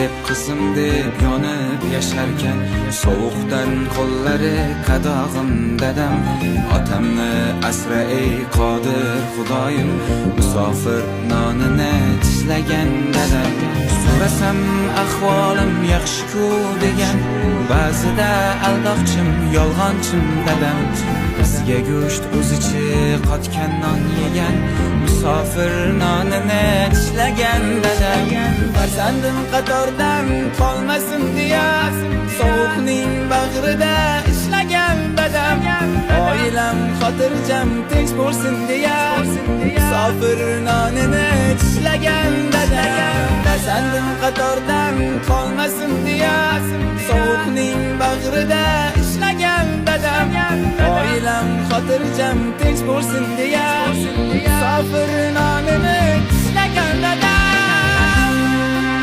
deb qizim deb yonib yasharkan, sovuqdan qo'llari qadog'im dadam. Otamni asra ey qodir Xudoyim, musofir nonini tishlagan dadam. So'rasam ahvolim yaxshi-ku degan, ba'zida aldoqchim yolg'onchim dadam. Bizga go'sht o'zichi qotgan non yegan, musofir nonini tishlagan dadam. Farzandim qatordan qolmasin deya, sovuqning bag'rida ishlagan dadam. Oilam xotirjam tinch bo'lsin deya, musofir nonini tishlagan dadam. Farzandim qatordan qolmasin deya, sovuqning bag'rida ishlagan dadam. Oilam xotirjam tinch bo'lsin deya, musofir nonini tishlagan dadam.